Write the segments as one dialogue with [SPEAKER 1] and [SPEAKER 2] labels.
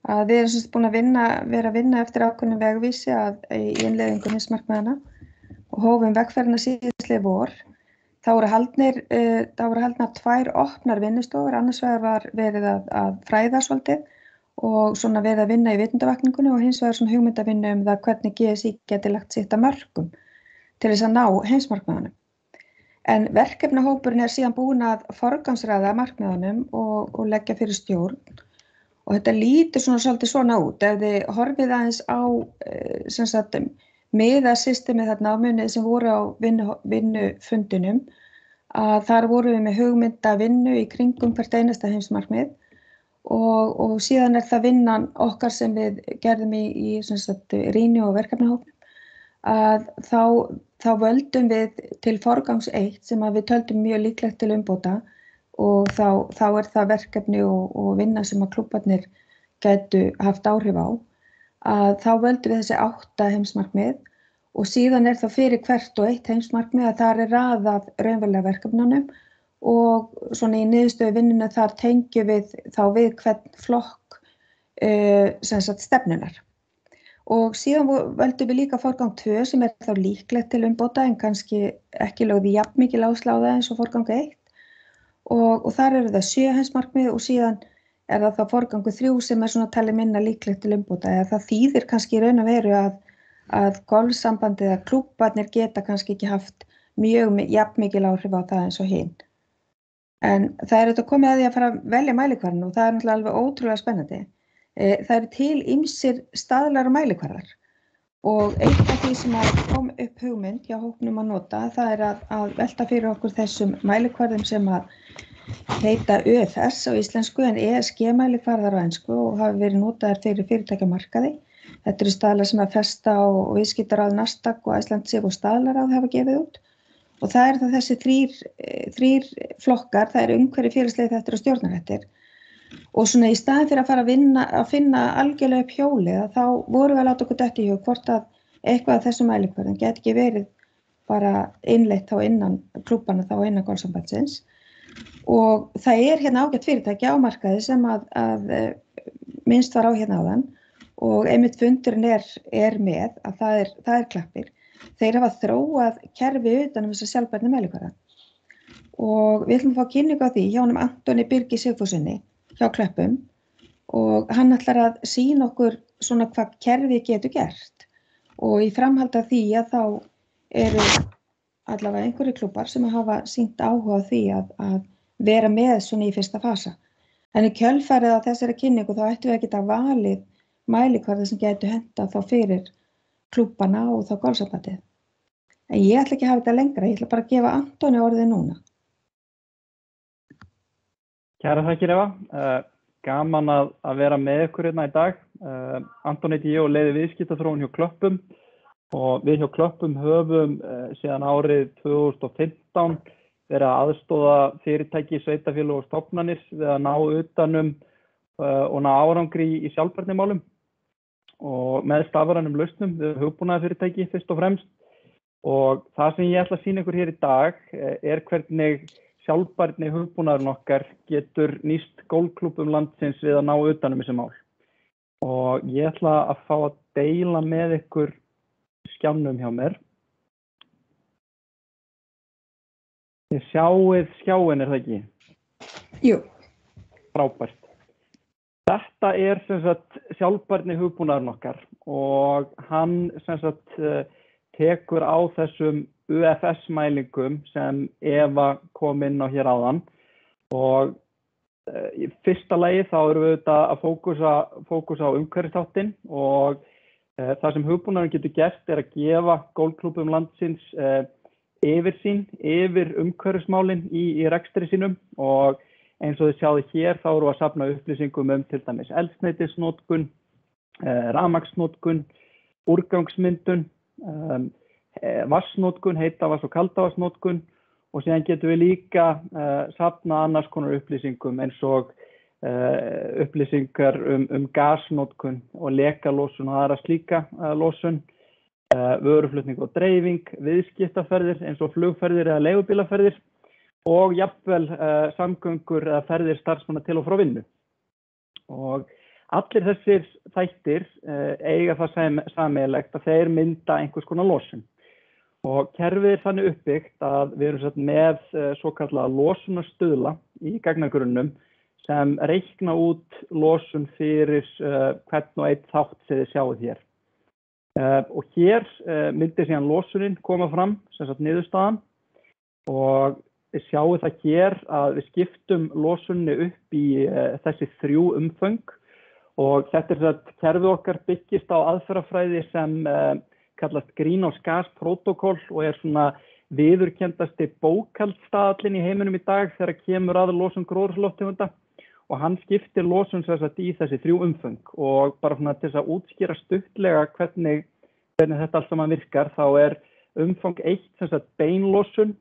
[SPEAKER 1] að við erum sem búin að vera að vinna eftir ákveðnum vegvísi í innleiðingu heimsmarkmiðanna og hófum vegferðina síðastliðið vor. Það voru haldnar 2 opnar vinnustofur, annars vegar var verið að fræða svolítið og svona verið að vinna í vitundavakningunni og hins vegar svona hugmyndavinnu það hvernig GSI geti lagt sitt að mörkum til þess að ná heimsmarkmiðunum. En verkefnahópurinn síðan búinn að forgangsraða markmiðunum og leggja fyrir stjórn og þetta lítur svolítið svona út. Ef þið horfið aðeins á miðasystemið þarna á munið sem voru á vinnufundinum að þar vorum við með hugmyndavinnu í kringum hvert einasta heimsmarkmið og síðan það vinnan okkar sem við gerðum í rýni og verkefnahópnum að þá völdum við til forgangs 1 sem að við töldum mjög líklegt til umbóta og þá það verkefni og vinna sem að klúbbarnir gætu haft áhrif á að þá völdum við þessi 8 heimsmarkmið og síðan það fyrir hvert og 1 heimsmarkmið að þar raðað raunverulega verkefnunum og svona í niðurstöðu vinnuna þar tengjum við þá við hvern flokk stefnunar. Og síðan völdum við líka forgang 2 sem þá líklegt til umbóta en kannski ekki lögði jafn mikil áhersla á það eins og forgang 1 og þar eru það 7 heimsmarkmið og síðan það þá forgangur 3 sem svona talið minna líklegt til umbóta eða það þýðir kannski í raun og veru að golfsambandið eða klúbbarnir geta kannski ekki haft jafn mikil áhrif á það eins og hin. En það þetta komið að því að fara að velja mælikvarðan og það náttúrulega alveg ótrúlega spennandi. Það til ýmsir staðlar og mælikvarðar og eitt af því sem kom upp hugmynd hjá hópnum að nota það að velta fyrir okkur þessum mælikvarðum sem að heita ÖFS á íslensku en ESG mælikvarðar á ensku og hafa verið notaðar fyrir fyrirtækjamarkaði. Þetta eru staðlar sem að Festa og viðskiptaráð Nasdaq og Icelandic og staðlaráð hafa gefið út. Og það það þessi þrír flokkar, það umhverfi félagslegir þættir og stjórnarhættir. Og svona í staðinn fyrir að fara að finna algjörlega upp hjólið, þá vorum við að láta okkur detta í hug hvort að eitthvað af þessum mælikvörðum geti ekki verið bara innleitt þá innan klúbbanna þá innan golfsambandsins. Og það hérna ágætt fyrirtæki á markaði sem að minnst var á hérna áðan og einmitt fundurinn með að það klappir. Þeir hafa þróað kerfi utan þessa sjálfbærni mælikvarða. Og við ætlum að fá kynningu á því hjá honum Antoni Birgi Sigfússyni hjá Klöppum og hann ætlar að sýna okkur svona hvað kerfi getur gert. Og í framhaldi af því að þá eru allavega einhverjir klúbbar sem hafa sýnt áhuga á því að vera með svona í fyrsta fasa. En í kjölfarið á þessari kynningu þá ættum við að geta valið mælikvarða sem getur hentað þá fyrir klúbbana og þá golfsambandið. En ég ætla ekki að hafa þetta lengra, ég ætla bara að gefa Antoni orðið núna.
[SPEAKER 2] Kæra þakkir Eva, gaman að vera með ykkur hérna í dag. Antoni heiti ég og leiði viðskiptaþróun hjá Klöppum og við hjá Klöppum höfum síðan árið 2015 verið að aðstoða fyrirtæki, sveitarfélög og stofnanir við að ná utanum og ná árangri í sjálfbærnimálum. Og með stafrænum lausnum við hugbúnaðarfyrirtæki fyrst og fremst og það sem ég ætla að sýna ykkur hér í dag hvernig sjálfbærni hugbúnaðurinn okkar getur nýst golfklúbbum landsins við að ná utanum þessi mál. Og ég ætla að fá að deila með ykkur skjánum hjá mér. Þið sjáið skjáin það ekki?
[SPEAKER 1] Jú.
[SPEAKER 2] Frábært. Þetta sem sagt sjálfbærni hugbúnaðurinn okkar og hann sem sagt tekur á þessum UFS mælingum sem Eva kom inn á hér áðan og í fyrsta lagi þá erum við auðvitað að fókusa á umhverfisþáttinn og það sem hugbúnaðurinn getur gert að gefa golfklúbbum landsins yfirsýn yfir umhverfismálin í rekstri sínum og eins og þið sjáðu hér þá erum við að safna upplýsingum til dæmis eldsneytisnotkun, rafmagnsnotkun, úrgangsmyndun, vatnsnotkun, heita vatns- og kaldavatsnotkun og síðan getum við líka safna annars konar upplýsingum eins og upplýsingar gasnotkun og lekalosun og aðra slíka losun, vöruflutning og dreifing, viðskiptaferðir eins og flugferðir eða leigubílaferðir og jafnvel samgöngur eða ferðir starfsmanna til og frá vinnu. Og allir þessir þættir eiga það sameiginlegt að þeir mynda einhvers konar losun. Og kerfið þannig uppbyggt að við erum með svo kallaða losunarstuðla í gagnagrunnum sem reikna út losun fyrir hvern og einn þátt sem þið sjáið hér. Og hér myndi síðan losunin koma fram, sem sagt niðurstaðan, og við sjáum það hér að við skiptum losunni upp í þessi 3 umföng og þetta að kerfið okkar byggist á aðferðafræði sem kallast Greenhouse Gas Protocol og svona viðurkenndasti bókhaldsstaðallinn í heiminum í dag þegar kemur að losun gróðurhúsalofttegunda. Og hann skiptir losun í þessi 3 umföng og bara til þess að útskýra stuttlega hvernig þetta allt saman virkar þá umfang 1 beinlosun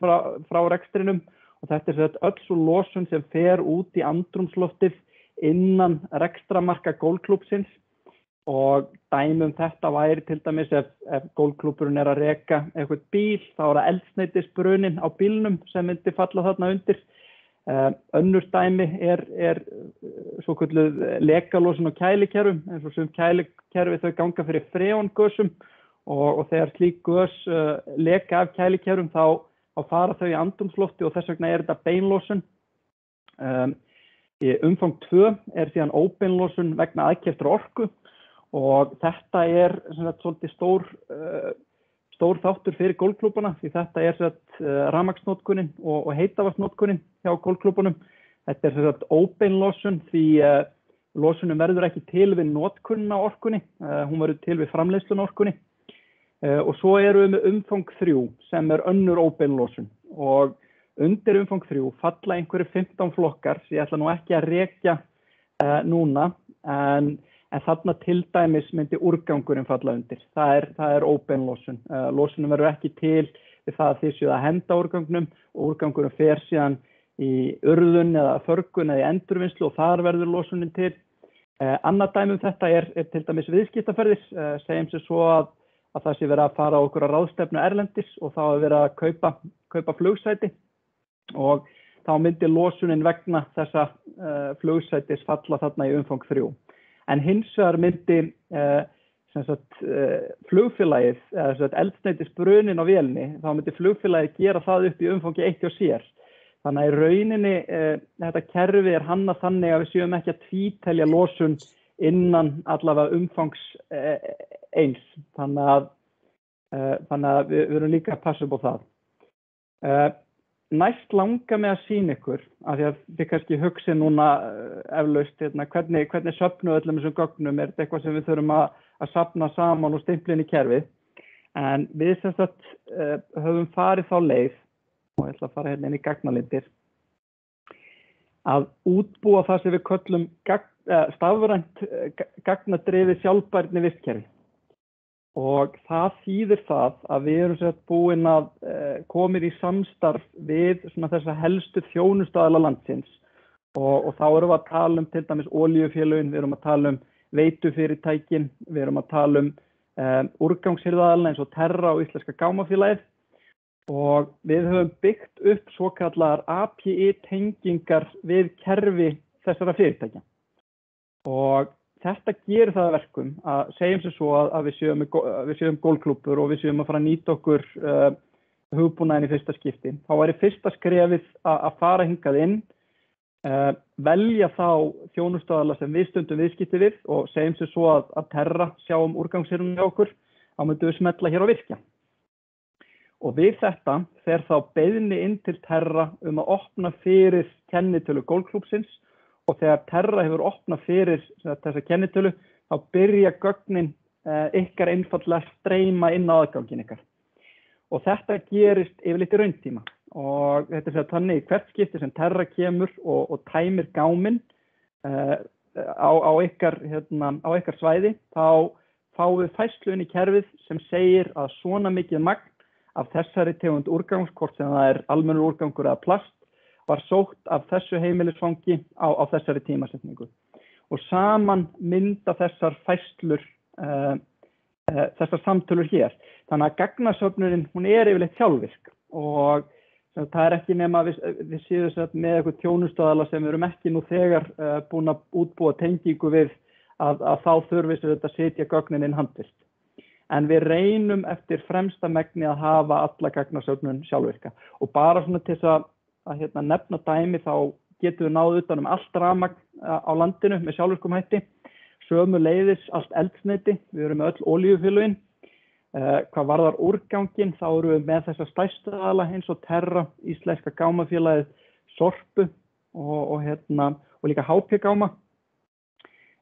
[SPEAKER 2] frá rekstrinum og þetta öll svo losun sem fer út í andrúmsloftið innan rekstramarka golfklúbbsins og dæmi þetta væri til dæmis ef golfklúbburinn að reka eitthvað bíl þá það eldsneytisbruninn á bílnum sem myndi falla þarna undir. Önnur dæmi svokölluð lekalosun á kælikerfum eins og sum kælikerfi þau ganga fyrir freongösum og þegar slík gös leka af kælikerfum þá fara þau í andrúmslofti og þess vegna þetta beinlosun. Umfang 2 síðan óbeinlosun vegna aðkeyptrar orku og þetta svolítið stór þáttur fyrir golfklúbbana því þetta rafmagnsnotkunin og heitavatnsnotkunin hjá golfklúbbanum. Þetta óbeinlosun því losunin verður ekki til við notkunina á orkunni, hún verður til við framleiðsluna á orkunni. Og svo við með umfang 3 sem önnur óbeinlosun og undir umfang 3 falla einhverjir 15 flokkar sem ég ætla nú ekki að rekja núna en þarna til dæmis myndi úrgangurinn falla undir. Það óbeinlosun. Losunin verður ekki til við það að þið séuð að henda úrgangnum og úrgangurinn fer síðan í urðun eða förgun eða í endurvinnslu og þar verður losunin til. Annað dæmi þetta til dæmis viðskiptaferðir. Segjum sem svo að það sé verið að fara okkur að ráðstefnu erlendis og þá verið að kaupa flugsæti og þá myndi losunin vegna þessa flugsætis falla þarna í umfang 3. En hins vegar myndi flugfélagið, eldsneytisbruninn á vélinni, þá myndi flugfélagið gera það upp í umfangi 1 og sér. Þannig að í rauninni þetta kerfi hannað þannig að við séum ekki að tvítelja losun innan allavega umfangs 1. Þannig að við erum líka að passa upp á það. Næst langar mig að sýna ykkur, af því að þið kannski hugsið núna eflaust hvernig söfnu öllum þessum gögnum, þetta eitthvað sem við þurfum að safna saman og stimpla inn í kerfið. En við höfum farið þá leið, og ég ætla að fara inn í gagnalindir, að útbúa það sem við köllum stafrænt gagnadrifið sjálfbærni vistkerfi. Og það þýðir það að við erum búin að komin í samstarf við þessa helstu þjónustuaðila landsins og þá erum við að tala til dæmis olíufélögin, við erum að tala veitufyrirtækin, við erum að tala úrgangshirðaðalina eins og Terra og Íslenska gámafélagið og við höfum byggt upp svokallaðar API-tengingar við kerfi þessara fyrirtækja. Og þetta gerir það að verkum að segjum sem svo að við séum golfklúbbur og við séum að fara að nýta okkur hugbúnaðinn í fyrsta skipti. Þá fyrsta skrefið að fara hingað inn, velja þá þjónustuaðila sem við stundum viðskipti við og segjum sem svo að Terra sjáum úrgangshirðunum hjá okkur, þá myndum við smella hér á virkja. Og við þetta fer þá beiðni inn til Terra að opna fyrir kennitölu golfklúbbsins og þegar Terra hefur opnað fyrir þessa kennitölu, þá byrja gögnin ykkar einfaldlega að streyma inn á aðganginn ykkar. Og þetta gerist yfirleitt í rauntíma. Og þetta þannig hvert skipti sem Terra kemur og tæmir gáminn á ykkar svæði, þá fáum við færslu inn í kerfið sem segir að svona mikið magn af þessari tegund úrgangs, hvort sem það almennur úrgangur eða plast, var sótt af þessu heimilisfangi á þessari tímasetningu. Og saman mynda þessar færslur, þessar samtölur hér. Þannig að gagnasöfnunin, hún yfirleitt sjálfvirk og Það ekki nema við séum með eitthvað þjónustuaðila sem við erum ekki nú þegar búin að útbúa tengingu við að þá þurfi sem þetta setja gögnin inn handvirkt. En við reynum eftir fremsta megni að hafa alla gagnasöfnun sjálfvirka. Og bara svona til þess að nefna dæmi þá getum við náð utan allt rafmagn á landinu með sjálfvirkum hætti. Sömuleiðis allt eldsneyti, við erum með öll olíufélögin. Hvað varðar úrganginn, þá erum við með þessa stærstu aðila eins og Terra, íslenska gámafélagið, Sorpu og líka HP gáma.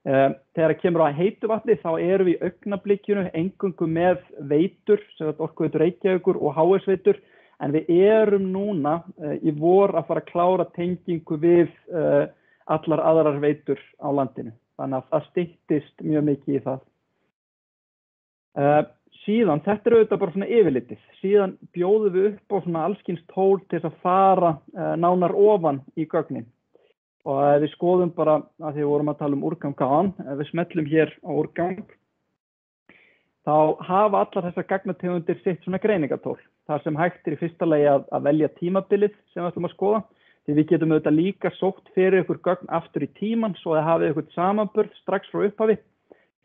[SPEAKER 2] Þegar það kemur á heitu vatni þá erum við í augnablikinu eingöngu með veitur, sem Orkuveitur Reykjavíkur og HS veitur, en við erum núna í vor að fara að klára tengingu við allar aðrar veitur á landinu. Þannig að það styttist mjög mikið í það. Síðan, þetta auðvitað bara svona yfirlitið. Síðan bjóðum við upp á svona allskins tól til þess að fara nánar ofan í gögnin. Og ef við skoðum bara, að því við vorum að tala úrgang áðan, ef við smellum hér á úrgang, þá hafa allar þessar gagnategundir sitt svona greiningatól. Það sem hægt í fyrsta lagi að velja tímabilið sem við ætlum að skoða. Því við getum auðvitað líka sótt fyrir ykkur gögn aftur í tíman, svo að hafið ykkur samanburð strax frá upphafi.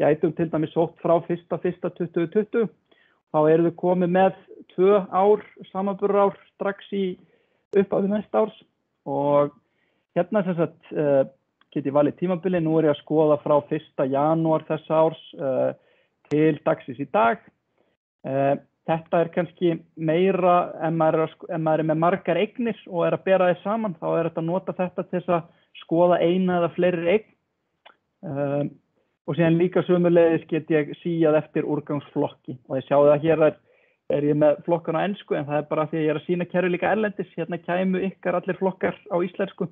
[SPEAKER 2] Gætum til dæmis sótt frá 1.1.2020. Þá erum við komið með 2 ár, samanburðarár strax í upphafi næsta árs. Og hérna sem sagt get ég valið tímabili. Nú ég að skoða frá 1. janúar þessa árs til dagsins í dag. Þetta kannski meira ef maður með margar eignir og að bera þið saman, þá þetta að nota þetta til þess að skoða eina eða fleiri eign. Og síðan líka sömuleiðis get ég síað eftir úrgangsflokki. Og ég sjáðu að hér ég með flokkan á ensku, en það bara því að ég að sína kerfi líka erlendis. Hérna kæmu ykkar allir flokkar á íslensku.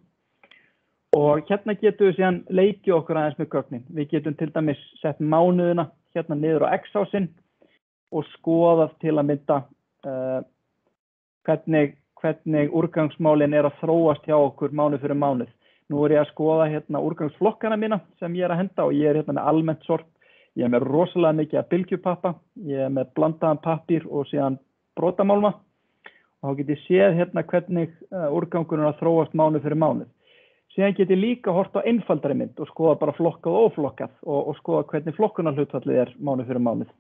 [SPEAKER 2] Og hérna getum við síðan leikið okkur aðeins með gögnin. Við getum til dæmis sett mánuðina hérna niður á X-ásinn og skoðað til að mynda hvernig úrgangsmálin að þróast hjá okkur mánuð fyrir mánuð. Nú ég að skoða hérna úrgangsflokkana mína sem ég að henda og ég hérna með almennt sort. Ég með rosalega mikið af bylgjupappa, ég með blandaðan pappír og síðan brotamálma. Og þá get ég séð hérna hvernig úrgangurinn að þróast mánuð fyrir mánuð. Síðan get ég líka hort á einfaldari mynd og skoða bara flokkað og óflokkað og skoða hvernig flokkunarhlutfallið mánuð fyrir mánuð.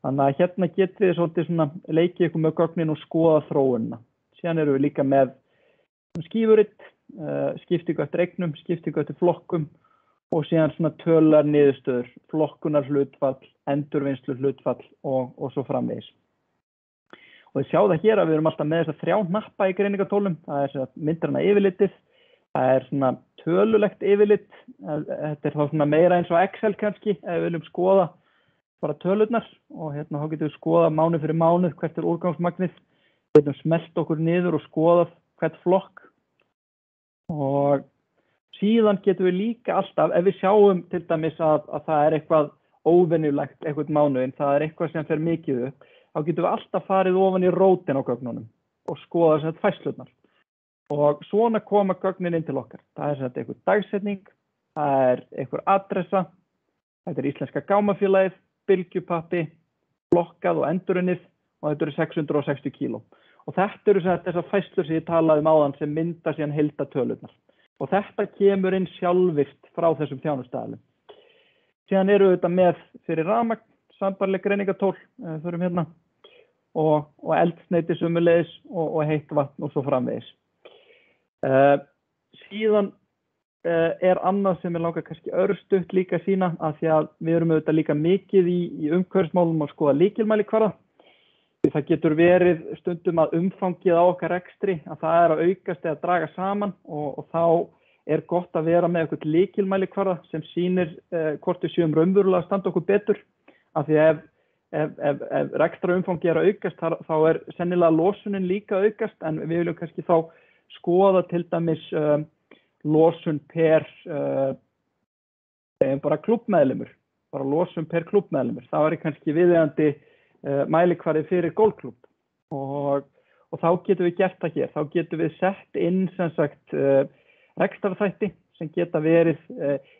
[SPEAKER 2] Þannig að hérna getið þið svolítið svona leikið ykkur með gögnin og skoða þróunina. Síðan erum við líka með skífuritt, skiptingu eftir eignum, skiptingu eftir flokkum og síðan svona tölulegar niðurstöður, flokkunarhlutfall, endurvinnsluhlutfall og svo framvegis. Og þið sjáðu það hér að við erum alltaf með þessa 3 hnappa í greiningatólum. Það myndirna yfirlitið, það svona tölulegt yfirlit. Þetta þá svona meira eins og Excel kannski, ef við viljum skoða bara tölurnar og hérna þá getum við skoða mánuð fyrir mánuð hvert úrgangsmagnið. Við getum smellt okkur niður og skoðað hvert flokk. Og síðan getum við líka alltaf, ef við sjáum til dæmis að það eitthvað óvenjulegt eitthvað mánuðin, það eitthvað sem fer mikið upp, þá getum við alltaf farið ofan í rótin á gögnunum og skoða þess færslurnar. Og svona koma gögnin inn til okkar. Það eitthvað dagsetning, það eitthvað adressa, þetta íslenska gámafélagið, bylgjupappi, flokkað og endurunnið og þetta 660 kíló. Og þetta þessar færslur sem ég talaði áðan sem mynda síðan heildartölurnar. Og þetta kemur inn sjálfvirkt frá þessum þjónustaðalum. Síðan eru þetta með fyrir rafmagn, sambærileg greiningatól, þurfum hérna, og eldsneyti sömuleiðis og heitt vatn og svo framvegis. Síðan annað sem langar kannski örstutt líka að sína, að því að við erum auðvitað líka mikið í umhverfismálum að skoða lykilmælikvarða. Það getur verið stundum að umfangið á okkar rekstri, að það að aukast eða draga saman og þá gott að vera með eitthvað lykilmælikvarða sem sýnir hvort við séum raunverulega að standa okkur betur. Af því ef rekstra umfangið að aukast, þá sennilega losunin líka að aukast, en við viljum kannski þá skoða til dæmis losun per bara klúbbmeðlimur, bara losun per klúbbmeðlimur. Það kannski viðeigandi mælikvarði fyrir golfklúbb og þá getum við gert það hér. Þá getum við sett inn sem sagt rekstrarþætti sem geta verið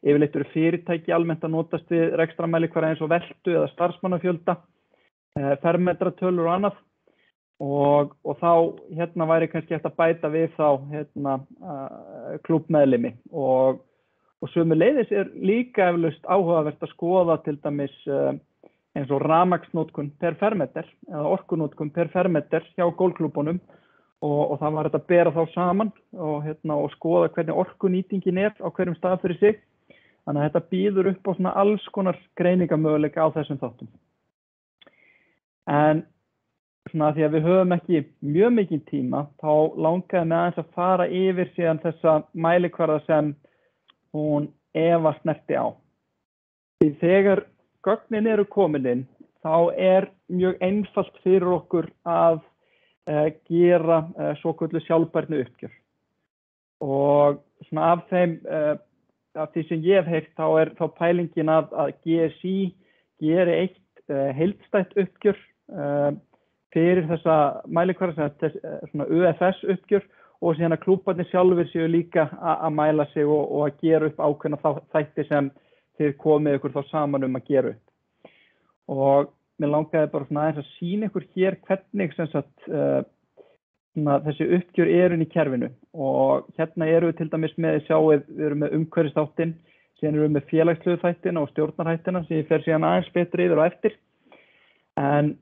[SPEAKER 2] yfirleitt eru fyrirtæki almennt að notast við rekstramælikvarða eins og veltu eða starfsmannafjölda, fermetratölur og annað. og þá hérna væri kannski eftir að bæta við þá hérna klúbbmeðlimi og sömuleiðis líka eflaust áhugavert að skoða til dæmis eins og rafmagnsnotkun per fermeter eða orkunotkun per fermeter hjá golfklúbbunum og það var þetta að bera þá saman og skoða hvernig orkunýtingin á hverjum stað fyrir sig. Þannig að þetta býður upp á svona alls konar greiningamöguleika á þessum þáttum. En svona því að við höfum ekki mjög mikið tíma, þá langaði mig aðeins að fara yfir síðan þessa mælikvarða sem hún Eva snerti á. Því þegar gögnin eru komin inn, þá mjög einfalt fyrir okkur að gera svokölluð sjálfbærni uppgjör. Og svona af því sem ég hef heyrt, þá pælingin að GSI geri eitt heildstætt uppgjör fyrir þessa mælikvarða, svona UFS uppgjör og síðan að klúbbarnir sjálfur séu líka að mæla sig og að gera upp ákveðna þætti sem þið komið ykkur þá saman að gera upp. Og mér langaði bara svona aðeins að sýna ykkur hér hvernig sem sagt þessi uppgjör inn í kerfinu og hérna við til dæmis með sjáið, við erum með umhverfisþáttinn, síðan erum við með félagslegu þættina og stjórnarhættina sem ég fer síðan aðeins betri yfir og eftir. En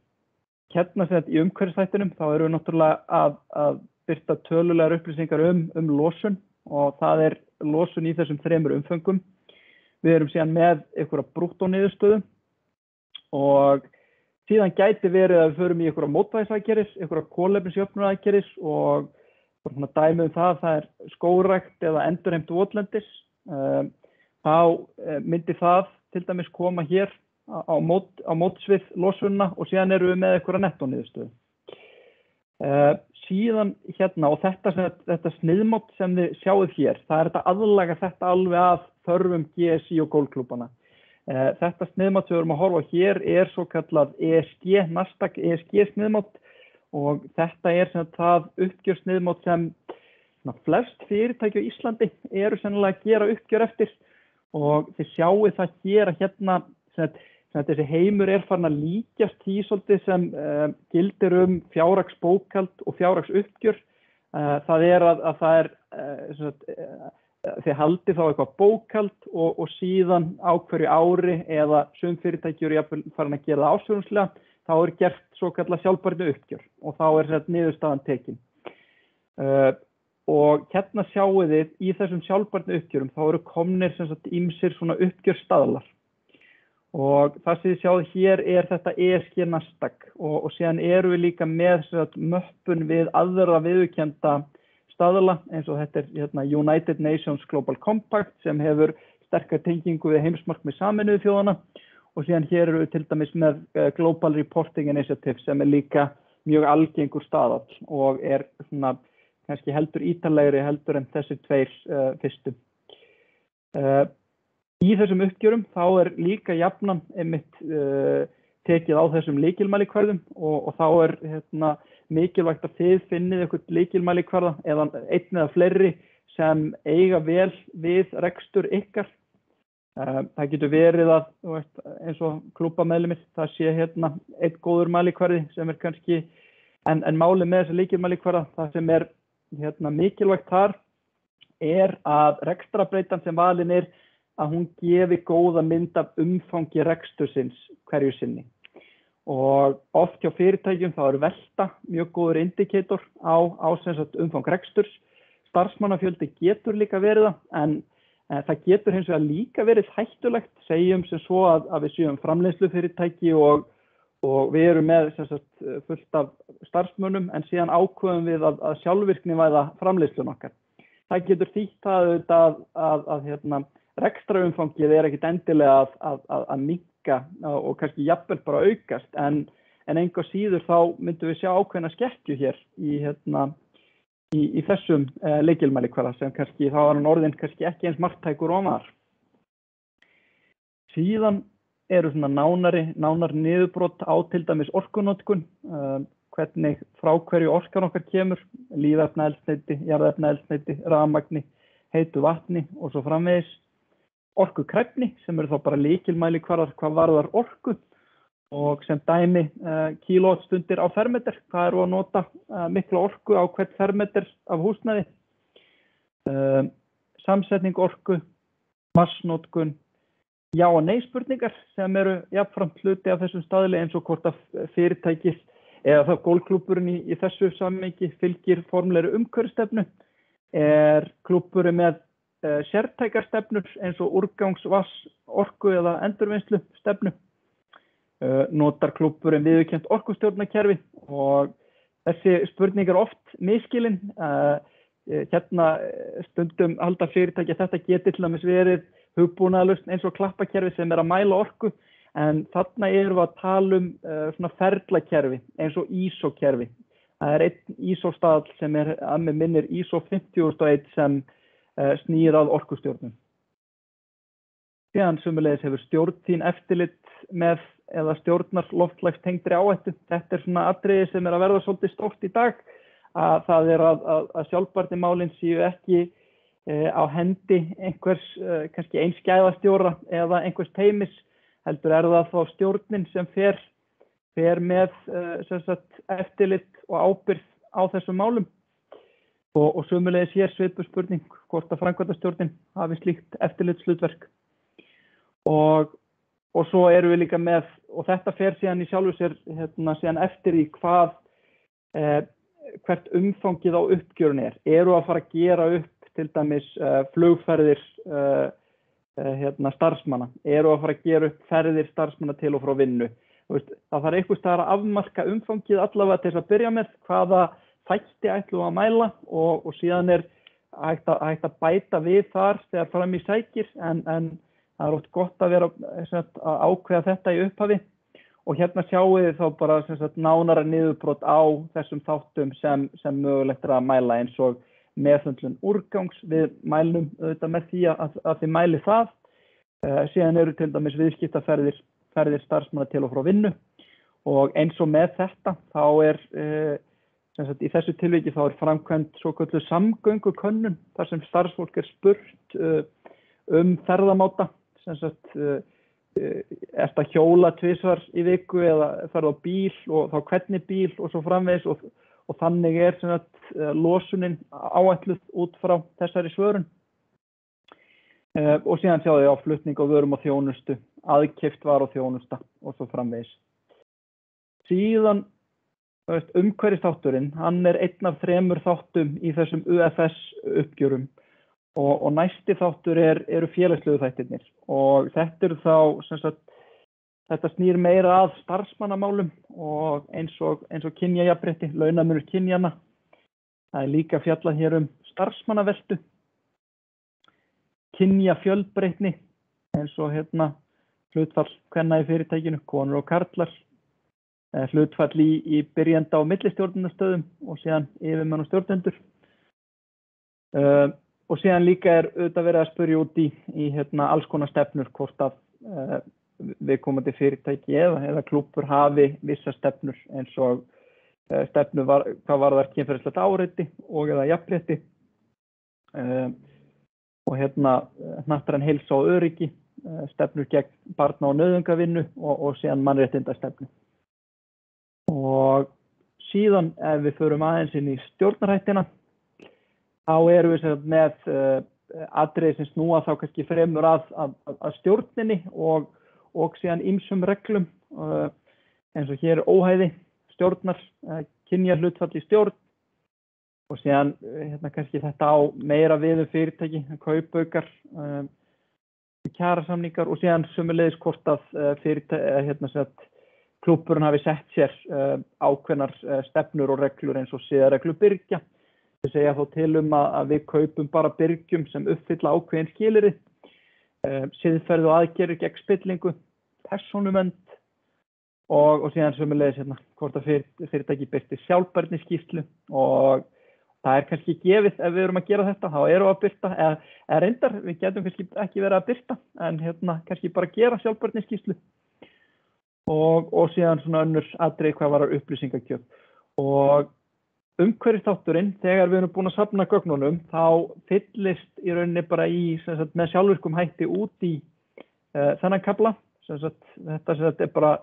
[SPEAKER 2] hérna í umhverfisþættinum þá erum við náttúrulega að birta tölulegar upplýsingar losun og það losun í þessum 3 umföngum. Við erum síðan með einhverja brúttóniðurstöðu og síðan gæti verið að við förum í einhverja mótvægisaðgerðir, einhverja kolefnisjöfnunaraðgerðir og svona dæmi það skógrækt eða endurheimt votlendis. Þá myndi það til dæmis koma hér á mótsvið losunna og síðan erum við með einhverja nettóniðurstöðu. Síðan hérna og þetta sniðmátt sem þið sjáið hér, það þetta aðlaga þetta alveg að þörfum GSI og golfklúbbana. Þetta sniðmátt sem við erum að horfa á hér svo kallað ESG, Nasdaq ESG sniðmátt og þetta sem það uppgjörsniðmátt sem flest fyrirtæki á Íslandi eru sennilega að gera uppgjör eftir og þið sjáið það hér að hérna þessi heimur farin að líkjast því svolítið sem gildir fjárhagsbókhald og fjárhagsuppgjör. Það að það þið haldið þá eitthvað bókhald og síðan á hverju ári eða sum fyrirtæki eru farin að gera það ársfjórðungslega, þá gert svokallað sjálfbærni uppgjör og þá niðurstaðan tekin. Og hérna sjáið þið í þessum sjálfbærni uppgjörum, þá eru komnir ýmsir svona uppgjörstaðlar. Og það sem þið sjáðu hér þetta ESG Nasdaq og síðan erum við líka með möppun við aðra viðurkennda staðla eins og þetta hérna, United Nations Global Compact sem hefur sterka tengingu við heimsmarkmið Sameinuðu þjóðanna og síðan hér erum við til dæmis með Global Reporting Initiative sem líka mjög algengur staðall og svona kannski heldur ítarlegri heldur en þessi 2 fyrstu. Í þessum uppgjörum þá líka jafnan einmitt tekið á þessum lykilmælikvarðum og þá hérna, mikilvægt að þið finnið eitthvað lykilmælikvarða eða einn eða fleiri sem eiga vel við rekstur ykkar. Það getur verið að eins og klúbbameðlimir, það sé hérna einn góður mælikvarði sem kannski en málið með þessi lykilmælikvarða, það sem hérna, mikilvægt þar að rekstrarbreytan sem valin að hún gefi góða mynd af umfangi rekstursins hverju sinni. Og oft hjá fyrirtækjum þá velta mjög góður indikator á umfang reksturs. Starfsmannafjöldi getur líka verið það, en það getur hins vegar líka verið hættulegt, segjum sem svo að við séum framleiðslufyrirtæki og við erum með fullt af starfsmönnum, en síðan ákveðum við að sjálfvirknivæða framleiðslun okkar. Það getur þýtt að hérna, rekstrarumfangið ekkert endilega að minnka og kannski jafnvel bara aukast, en engu að síður þá myndum við sjá ákveðna skekkju hér í þessum lykilmælikvarða sem kannski þá hann orðinn kannski ekki eins marktækur og var. Síðan eru svona nánar niðurbrot á til dæmis orkunotkun, hvernig frá hverju orkan okkar kemur, lífefnaeldsneyti, jarðefnaeldsneyti, rafmagni, heitu vatni og svo framvegis. Orkukrefni sem eru þá bara lykilmælikvarðar hvað varðar orku og sem dæmi kílóvattstundir á fermeter, hvað eru að nota mikla orku á hvert fermeter af húsnæði, samsetning orku, massnotkun, já og nei spurningar sem eru jafnframt hluti af þessum staðli eins og hvort að fyrirtækis eða þá golfklúbburinn í þessu samhengi fylgir formlegri umhverfisstefnu, klúbburinn með sértækar stefnur eins og úrgangsvass, orku eða endurvinnslu stefnu, notar klúbburinn viðurkennt orkustjórnarkerfi og þessi spurning oft misskilin. Hérna stundum halda fyrirtæki að þetta geti til dæmis verið hugbúnaðarlausn eins og klappakerfi sem að mæla orku, en þarna erum við að tala svona ferlakerfi eins og ISO-kerfi. Það einn ISO-staðall sem að mig minnir ISO 50001 sem snýr að orkustjórnun. Síðan sömuleiðis hefur stjórn þín eftirlit með eða stjórnar loftslagstengdri áhættu. Þetta svona atriði sem að verða svolítið stórt í dag, að það að sjálfbærnimálin séu ekki á hendi einhvers kannski eins gæðastjóra eða einhvers teymis, heldur það þá stjórnin sem fer með eftirlit og ábyrgð á þessum málum. Og sömuleiðis hér svipuð spurning hvort að framkvæmdastjórnin hafi slíkt eftirlitshlutverk. Og svo erum við líka með, og þetta fer síðan í sjálfu sér síðan eftir í hvert umfangið á uppgjörun eru að fara að gera upp til dæmis flugferðir starfsmanna, eru að fara að gera upp ferðir starfsmanna til og frá vinnu. Það þarf einhvers staðar að afmarka umfangið allavega til þess að byrja með, hvaða þætti ætlum að mæla og síðan hægt að bæta við þar þegar fram í sækir, en það oft gott að vera að ákveða þetta í upphafi. Og hérna sjáum við þá bara nánara niðurbrot á þessum þáttum sem mögulegt að mæla eins og meðhöndlun úrgangs. Við mælum auðvitað með því að þið mæli það. Síðan eru til dæmis viðskiptaferðir starfsmanna til og frá vinnu. Og eins og með þetta þá í þessu tilviki þá framkvæmd svokölluð samgöngukönnun þar sem starfsfólk spurt ferðamáta, ertu að hjóla 2 svar í viku eða ferðu á bíl og þá hvernig bíl og svo framvegis og þannig losunin áætluð út frá þessari svörun. Og síðan sjáðu þið á flutning á vörum og þjónustu, aðkeypt vara og þjónusta og svo framvegis. Síðan umhverfisþátturinn, hann einn af 3 þáttum í þessum UFS uppgjörum. Og næsti þáttur eru félagslegu þættirnir og þetta eru þá þetta snýr meira að starfsmannamálum og eins og kynjajafnrétti, launamunur kynjanna. Það líka fjallað hér starfsmannaveltu, kynjafjölbreytni eins og hlutfall kvenna í fyrirtækinu, konur og karlar, hlutfall í byrjenda og millistjórnunarstöðum og síðan yfirmenn og stjórnendur. Og síðan líka auðvitað verið að spyrja út í alls konar stefnur hvort að viðkomandi fyrirtæki eða klúbbur hafi vissa stefnur eins og stefnu hvað varðar kynferðislegt áreiti og eða jafnrétti og hnattræn heilsa og öryggi, stefnur gegn barna- og nauðungarvinnu og síðan mannréttindastefnu. Og síðan ef við förum aðeins inn í stjórnarhættina, þá erum við með atriði sem snúa þá kannski fremur að stjórninni og síðan ýmsum reglum eins og hér óhæði stjórnar, kynjahlutfall í stjórn og síðan kannski þetta á meira við fyrirtæki, kaupaukar, kjarasamningar og síðan sömuleiðis hvort að klúbburinn hafi sett sér ákveðnar stefnur og reglur eins og siðareglu birgja. Við segja þó til að við kaupum bara birgjum sem uppfylla ákveðin skilyrði, siðferði og aðgerðir gegn spillingu, persónuvernd og síðan sömuleiðis hvort að fyrirtæki birti sjálfbærniskýrslu og það kannski gefið ef við erum að gera þetta, þá erum við að birta, eða reyndar, við getum kannski ekki verið að birta, en kannski bara gera sjálfbærniskýrslu og síðan önnur atriði hvað varar upplýsingagjöf. Og umhverfisþátturinn, þegar við erum búin að safna gögnunum, þá fyllist í rauninni bara með sjálfvirkum hætti út í þennan kafla. Þetta bara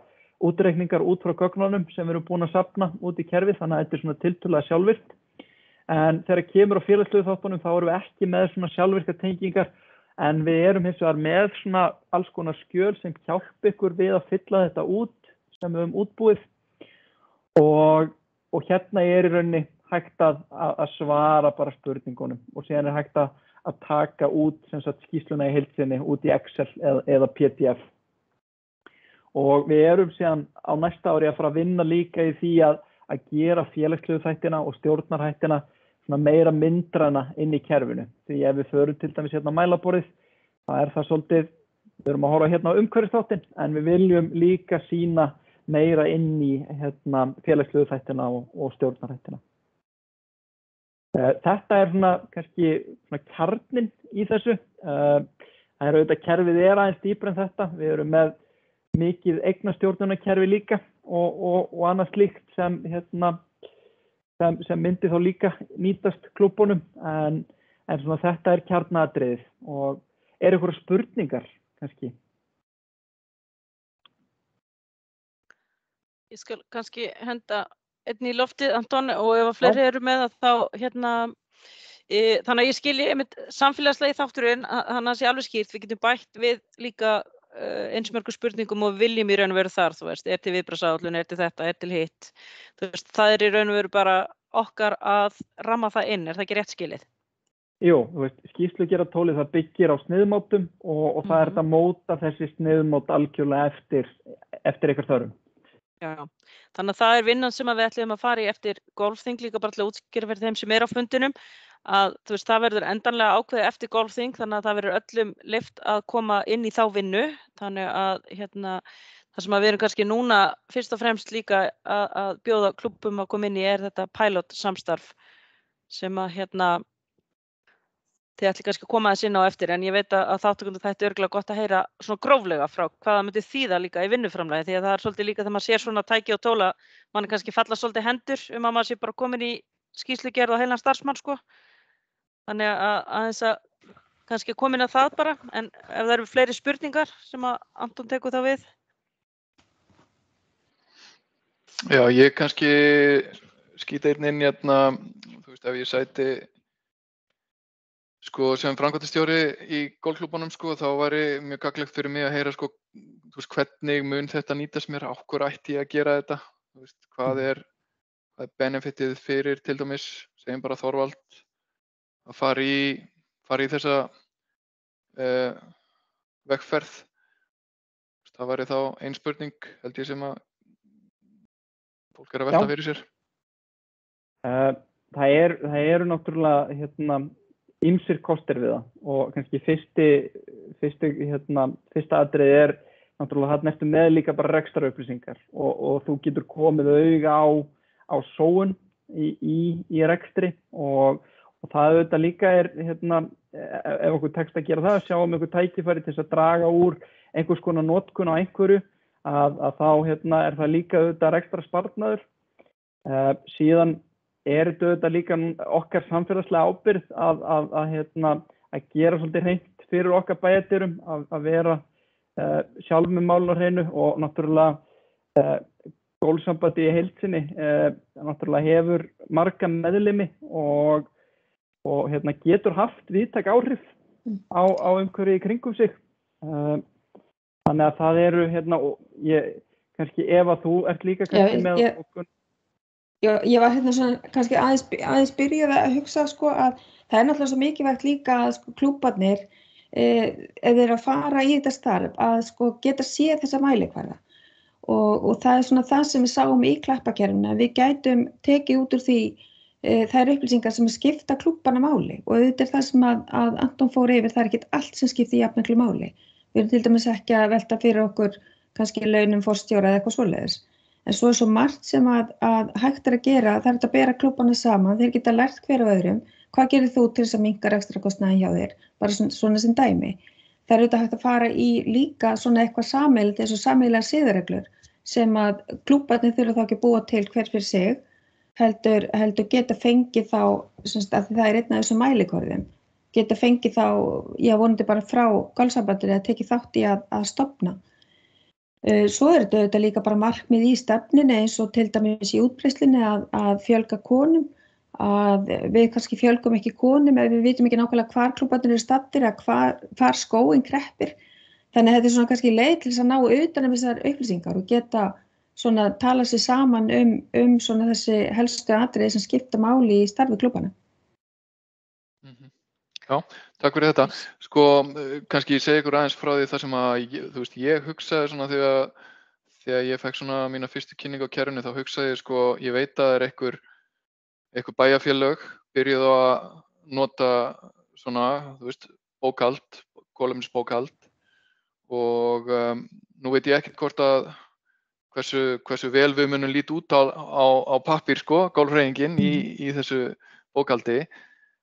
[SPEAKER 2] útreikningar út frá gögnunum sem við erum búin að safna út í kerfið, þannig að þetta svona tiltölulega sjálfvirkt. En þegar kemur á félagslegu þáttunum þá erum við ekki með svona sjálfvirka tengingar, en við erum hins vegar með svona alls konar skjöl sem hjálpa ykkur við að fylla þetta út sem við höfum útbúið og hérna í rauninni hægt að svara bara spurningunum og síðan hægt að taka út sem sagt skýrsluna í heild sinni út í Excel eða PDF. Og við erum síðan á næsta ári að fara að vinna líka í því að gera félagslegu þættina og stjórnarhættina svona meira myndræna inn í kerfinu. Því ef við förum til dæmis hérna á mælaborðið, það það svolítið, við erum að horfa hérna á umhverfisþáttinn, en við viljum líka sýna meira inn í hérna félagslegu þættina og stjórnarhættina. Þetta svona kannski svona kjarninn í þessu. Það auðvitað kerfið aðeins dýpra en þetta. Við erum með mikið eignastjórnunarkerfi líka og annað slíkt sem myndi þá líka nýtast klúbunum, en svona þetta kjarnaatriðið. Og einhverjar spurningar kannski?
[SPEAKER 3] Ég skal kannski henda einn í loftið, Anton, og ef að fleiri eru með þá þannig að ég skilji einmitt samfélagslegi þátturinn, þannig að sé alveg skýrt, við getum bætt við líka eins mörgum spurningum og viljum í raun og veru þar, þú veist, til viðbragðsáætlun, til þetta, til hitt, þú veist, það í raun og veru bara okkar að ramma það inn, það ekki rétt skilið?
[SPEAKER 2] Jú, þú veist, skýrslugerðartólið það byggir á sniðmátum og það þetta að móta þessi sniðmót algjörlega eftir einhver þörfum.
[SPEAKER 3] Já, þannig að það vinnan sem við ætlum að fara í eftir golfþing, líka bara til að útskýra fyrir þeim sem á fundinum, að þú veist, það verður endanlega ákveðið eftir golfþing, þannig að það verður öllum leyft að koma inn í þá vinnu, þannig að það sem við erum kannski núna fyrst og fremst líka að bjóða klúbbum að koma inn í þetta pilot samstarf sem að þið ætli kannski að koma þess inn á eftir, en ég veit að þáttökundu þetta örugglega gott að heyra svona gróflega frá hvað það myndi þýða líka í vinnuframlagi, því að það svolítið líka þegar maður sér svona tæki og tóla, mann kannski falla svolítið hendur að maður sé bara komin í skýrslugerð og heilan starfsmann, sko. Þannig að aðeins að kannski komin að það bara, en ef það eru fleiri spurningar sem að Anton tekur þá við.
[SPEAKER 4] Já, ég kannski skýta einn inn þú veist, ef ég sæti sem framkvæmdastjóri í golfklúbunum, þá væri mjög gagnlegt fyrir mig að heyra þú veist, hvernig mun þetta nýtast mér, á hverju ætti ég að gera þetta, þú veist, hvað er benefitið fyrir til dæmis, segjum bara Þorvald, að fara í þessa vegferð. Það væri þá ein spurning, held ég, sem að fólk að velta fyrir sér.
[SPEAKER 2] Það eru náttúrulega ýmsir kostir við það og kannski fyrsta atriði náttúrulega það næstu með líka bara rekstrarupplýsingar og þú getur komið auga á sóun í rekstri og það auðvitað líka ef okkur tekst að gera það, sjáum einhver tækifæri til þess að draga úr einhvers konar notkun á einhverju að þá það líka auðvitað rekstrarsparnaður. Síðan þetta auðvitað líka okkar samfélagslega ábyrgð að gera svolítið hreint fyrir okkar bæjardyrum, að vera sjálf með málin á hreinu og náttúrulega golfsambandið í heild sinni náttúrulega hefur marga meðlimi og getur haft víðtæk áhrif á umhverfið í kringum sig. Þannig að það eru kannski ef að þú ert líka kannski með okkur.
[SPEAKER 1] Ég var svona kannski aðeins byrjuð að hugsa að það náttúrulega svo mikilvægt líka að klúbbarnir ef þeir eru að fara í þetta starf að geta séð þessa mælikvarða og það svona það sem við sáum í klappakerfinu, að við gætum tekið út úr því þær upplýsingar sem skipta klúbbarna máli og auðvitað það sem að Anton fór yfir, það ekkert allt sem skiptir jafn miklu máli. Við erum til dæmis ekki að velta fyrir okkur kannski launum forstjóra eða eitthvað svoleiðis. En svo svo margt sem að hægt að gera, það að bera klúbbarna saman, þeir geta lært hver af öðrum, hvað gerir þú til þess að minnka rekstrarkostnaðinn hjá þér, bara svona sem dæmi. Það auðvitað hægt að fara í líka svona eitthvað sameiginlegt eins og sameiginlegar siðareglur sem að klúbbarnir þurfa þá ekki að búa til hver fyrir sig, heldur geta fengið þá, að það einn af þessum mælikvarðum, geta fengið þá, vonandi bara frá golfsambandinu að tekið þátt í að stofna. Svo þetta auðvitað líka bara markmið í stefnunni eins og til dæmis í útbreiðslunni að fjölga konum, að við kannski fjölgum ekki konum ef við vitum ekki nákvæmlega hvar klúbbarnir eru staddir eða hvar skóinn kreppir. Þannig að þetta svona kannski leið til þess að ná utan þessar upplýsingar og geta svona tala sér saman svona þessi helstu atriði sem skipta máli í starfi klúbbarna.
[SPEAKER 4] Já, takk fyrir þetta. Sko, kannski ég segi ykkur aðeins frá því það sem að, þú veist, ég hugsaði svona þegar ég fekk svona mína fyrstu kynningu á kerfinu, þá hugsaði ég sko, ég veit að það er einhver bæjarfélög byrjuðu að nota svona, þú veist, bókhald, kolefnisbókhald og nú veit ég ekkert hvort að hversu vel við munum líta út á pappír sko, golfhreyfingin í þessu bókhaldi.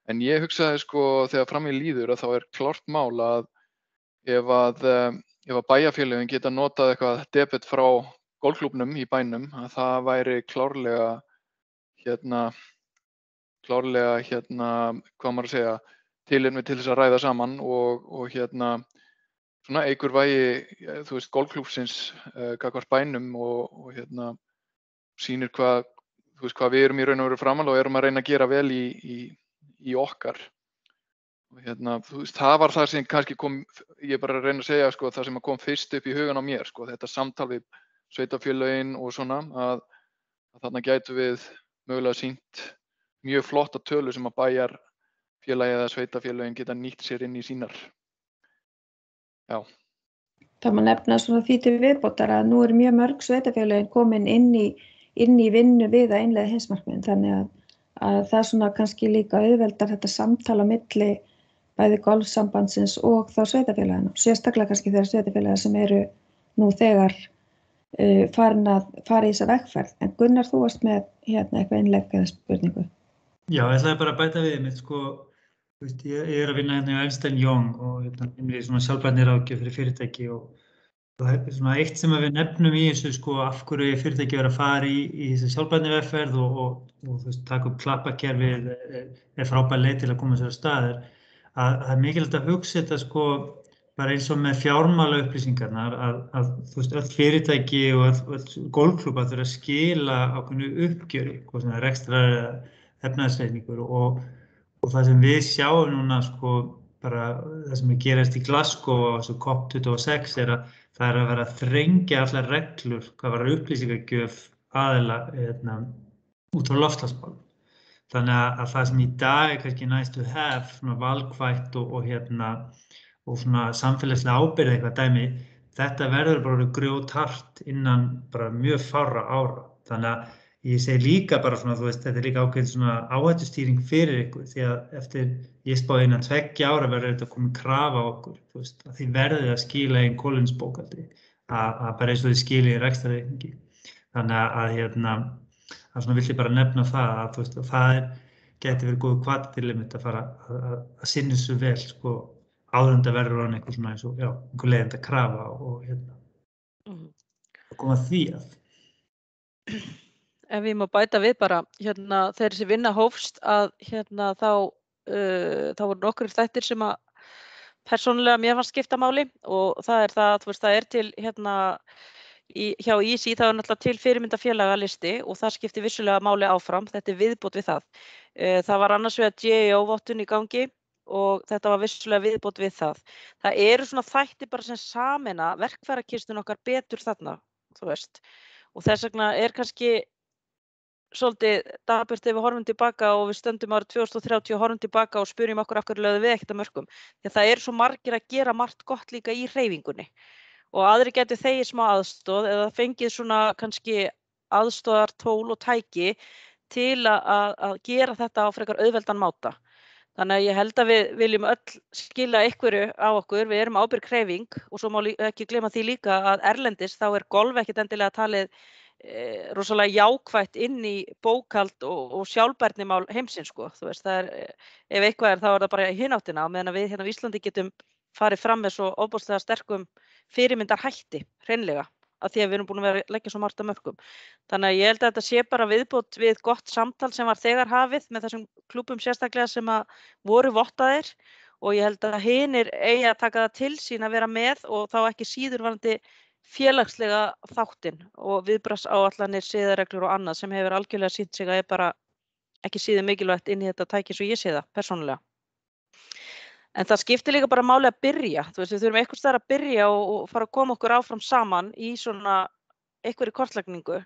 [SPEAKER 4] En ég hugsaði sko þegar fram í líður að þá er klárt mál að ef að bæjarfélögin geta notað eitthvað debet frá golfklúbbnum í bænum að það væri klárlega hvað maður að segja tilefni til þess að ræða saman og svona eykur vægi þú veist golfklúbbsins gagnvart bænum og sýnir hvað við erum í raun og veru framan og erum að reyna að gera vel í okkar og þú veist, það var það sem kannski kom, ég bara að reyna að segja sko, það sem kom fyrst upp í hugan á mér sko, þetta samtal við sveitarfélögin og svona að þarna gætu við mögulega sýnt mjög flotta tölu sem að bæjarfélagi eða sveitarfélögin geta nýtt sér inn í sínar. Já.
[SPEAKER 1] Það má nefna svona því til viðbótar að nú mjög mörg sveitarfélögin komin inn í vinnu við að innleiða heimsmarkmiðin, þannig að það svona kannski líka auðveldar þetta samtal á milli bæði golfsambandsins og þá sveitarfélagana, sérstaklega kannski þeirra sveitarfélaga sem eru nú þegar farin að fara í þessa vegferð. En Gunnar, þú varst með eitthvað innlegg eða spurningu? Já,
[SPEAKER 5] ég ætlaði bara að bæta við mitt sko, ég er að vinna hérna í Ernst & Young og í svona sjálfbærniráðgjöf fyrir fyrirtæki og það er svona eitt sem við nefnum í þessu sko af hverju fyrirtæki verið að fara í þessi sjálfbærnivegferð og þú veist taka upp klappakerfið er frábær leið til að koma sér á staðir að það er mikilvægt að hugsa þetta sko bara eins og með fjármála upplýsingarnar að þú veist öll fyrirtæki og öll golfklúbbar þurfa að skila ákveðnu uppgjöri hvað sem er rekstrar eða efnahagsreikningur og það sem við sjáum núna sko bara það sem gerast í Glasgow á þessu COP26 er að það er að vera að þrengja allar reglur hvað var upplýsingagjöf aðila út frá loftslagsmálum. Þannig að það sem í dag er kannski nice to have, svona valkvætt og svona samfélagslega ábyrgð eitthvað dæmi, þetta verður bara grjóthart innan bara mjög fárra ára. Þannig að ég segi líka bara svona, þú veist, þetta er líka ákveðin svona áhættustýring fyrir ykkur því að eftir ég spáði innan 2 ára verður þetta komið krafa á okkur, þú veist, að þið verðið að skila einn kolefnisbókhaldi, að bara eins og þið skilið í rekstrarreikningi. Þannig að svona vill ég bara nefna það að þú veist, að það geti verið góð hvati til einmitt að fara að sinna þessu vel, sko, áður en það verður án eitthvað svona eins og, já, einhver leiðandi að krafa og að koma því að.
[SPEAKER 3] Ef ég má bæta við bara, þegar þessi vinna hófst að þá voru nokkrir þættir sem að persónulega mér fannst skipta máli og það er það, þú veist, það er til hjá ISI það er náttúrulega til fyrirmyndafélagalisti og það skiptir vissulega máli áfram, þetta er viðbót við það. Það var annars vegar GAO-vottun í gangi og þetta var vissulega viðbót við það. Það eru svona þættir bara sem sameina verkfærakistun okkar betur þarna, þú veist, og þess vegna er kannski svolítið dapurt ef við horfum tilbaka og við stöndum árið 2030 og horfum tilbaka og spyrjum okkur af hverju lögðum við ekkert að mörkum. Því að það eru svo margir að gera margt gott líka í hreyfingunni og aðrir gætu þegið smá aðstoð eða fengið svona kannski aðstoðartól og tæki til að gera þetta á frekar auðveldan máta. Þannig að ég held að við viljum öll skila einhverju á okkur, við erum ábyrg hreyfing og svo má ekki gleyma því líka að erlendis þá er golf ekkert endilega talið rosalega jákvætt inn í bókhald og sjálfbærnimál heimsins sko, þú veist, það ef eitthvað þá er það bara í hináttina, meðan að við hérna á Íslandi getum farið fram með svo ofboðslega sterkum fyrirmyndarhætti, hreinlega, af því að við erum búin að leggja svo margt af mörkum. Þannig að ég held að þetta sé bara viðbót við gott samtal sem var þegar hafið með þessum klúbbum sérstaklega sem að voru vottaðir og ég held að hinir eigi að taka það til sín að vera með og þá ekki síður varðandi félagslega þáttinn og viðbragðsáætlanir, siðareglur og annað sem hefur algjörlega sýnt sig að bara ekki síður mikilvægt inn í þetta tæki svo ég sé það persónulega. En það skiptir líka bara máli að byrja. Þú veist, við þurfum einhvers staðar að byrja og fara að koma okkur áfram saman í svona einhverri kortlagningu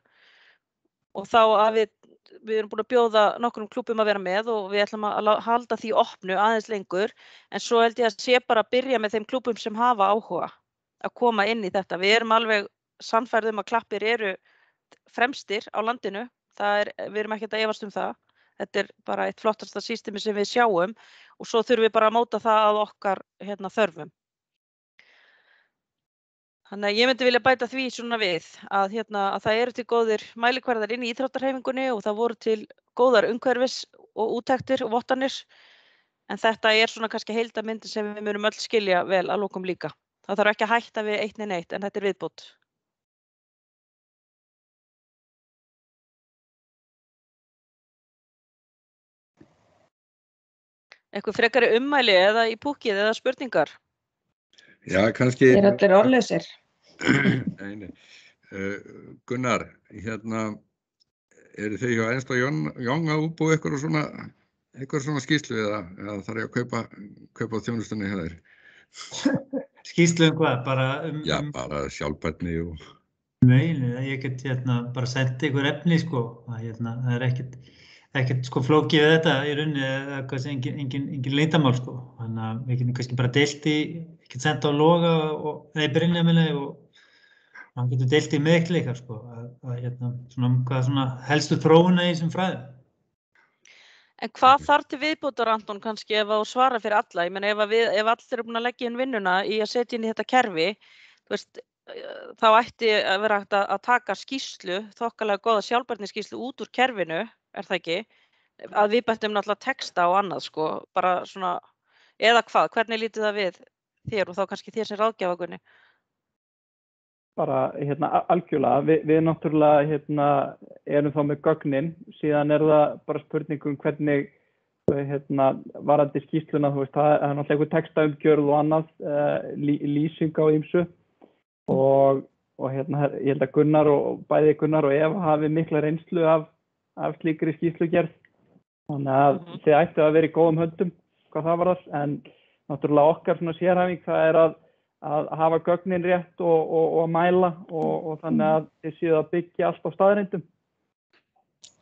[SPEAKER 3] og þá að við erum búin að bjóða nokkrum klúbbum að vera með og við ætlum að halda því opnu aðeins lengur, en svo held ég að sé bara að byrja með þeim klúbbum sem hafa áhuga að koma inn í þetta. Við erum alveg sannfærð að Klappir eru fremstir á landinu, við erum ekkert að efast það. Þetta bara eitt flottasta systemi sem við sjáum og svo þurfum við bara að móta það að okkar þörfum. Þannig að ég myndi vilja bæta því svona við að það eru til góðir mælikvarðar inn í íþróttahreyfingunni og það voru til góðar umhverfis og úttektir og vottanir, en þetta svona kannski heildarmyndin sem við munum öll skilja vel að lokum líka. Það þarf ekki að hætta við eitt né neitt, en þetta viðbót. Eitthvað frekari ummæli eða í púkið eða spurningar?
[SPEAKER 6] Já, kannski...
[SPEAKER 1] Þeir allir orðlausir.
[SPEAKER 6] Nei. Gunnar, eru þið hjá Ernst & Young að útbúa eitthvað svona skýrslu eða þarf ég að kaupa þjónustunni hjá þér?
[SPEAKER 5] Skýrslu hvað? Bara
[SPEAKER 6] Já, bara sjálfbærni og...
[SPEAKER 5] Nei, ég get bara senda ykkur efni, sko. Það ekkert flókið við þetta í rauninni, engin leyndarmál, sko. Þannig að við getum kannski bara deilt ég get senda á Loga eða Brynja og hann getur deilt í með ykkur líka, sko. Hvað helstu þróuna í þessum fræðum.
[SPEAKER 3] En hvað þarf til viðbótar, Anton, kannski ef þú svarar fyrir alla? Ég meina ef allir eru búin að leggja inn vinnuna í að setja inn í þetta kerfi, þú veist, þá ætti að vera hægt að taka skýrslu, þokkalega góða sjálfbærniskýrslu út úr kerfinu, það ekki, að við bættum náttúrulega texta og annað, sko, bara svona, eða hvað, hvernig lítið það við þér og þá kannski þér sem ráðgjafa, Gunni?
[SPEAKER 2] Bara, algjörlega, við náttúrulega, erum þá með gögnin, síðan það bara spurningum hvernig, varandi skýrsluna, þú veist, það náttúrulega einhver textaumgjörð og annað, lýsing á ýmsu og ég held að Gunnar og bæði Gunnar og Eva hafi mikla reynslu af slíkri skýrslugerð, þannig að þið ættu að vera í góðum höndum hvað það varðar, en náttúrulega okkar svona sérhæfing það að hafa gögnin rétt og mæla og þannig að þið séu að byggja allt á staðreyndum.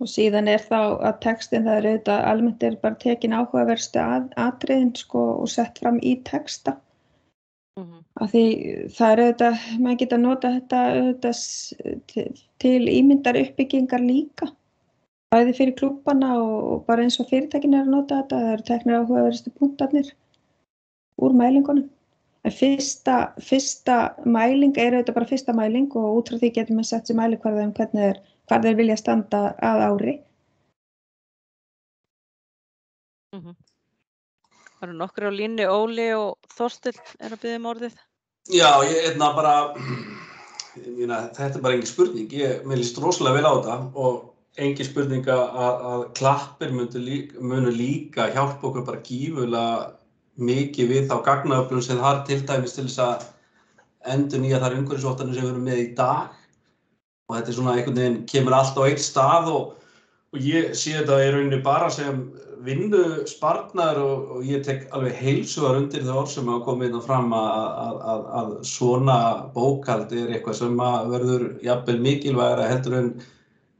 [SPEAKER 1] Og síðan þá að textin það auðvitað almennt bara tekin áhugaverðstu atriðin, sko, og sett fram í texta. Af því það auðvitað, maður geta nota þetta auðvitað til ímyndar uppbyggingar líka. Bæði fyrir klúbbana og bara eins og fyrirtækin að nota þetta, það eru teknir áhugaverðustu punktarnir úr mælingunum. En fyrsta mæling auðvitað bara fyrsta mæling og út frá því getum við sett sér mælikvarða hvað þeir vilja standa að ári.
[SPEAKER 3] Það eru nokkru á línu, Óli og Þorsteinn að biðja orðið.
[SPEAKER 7] Já, þetta bara engin spurning. Mér líst rosalega vel á þetta og engin spurning að Klappir munu líka hjálpa okkur bara gífurlega mikið við þá gagnaöflun sem það til dæmis til þess að endurnýja þær umhverfisvottanir sem við erum með í dag. Og þetta svona einhvern veginn kemur allt á einn stað og ég sé þetta í rauninni bara sem vinnusparnaður og ég tek alveg heilsugar undir það orð sem hafa komið fram að svona bókhald eitthvað sem verður jafnvel mikilvægara heldur en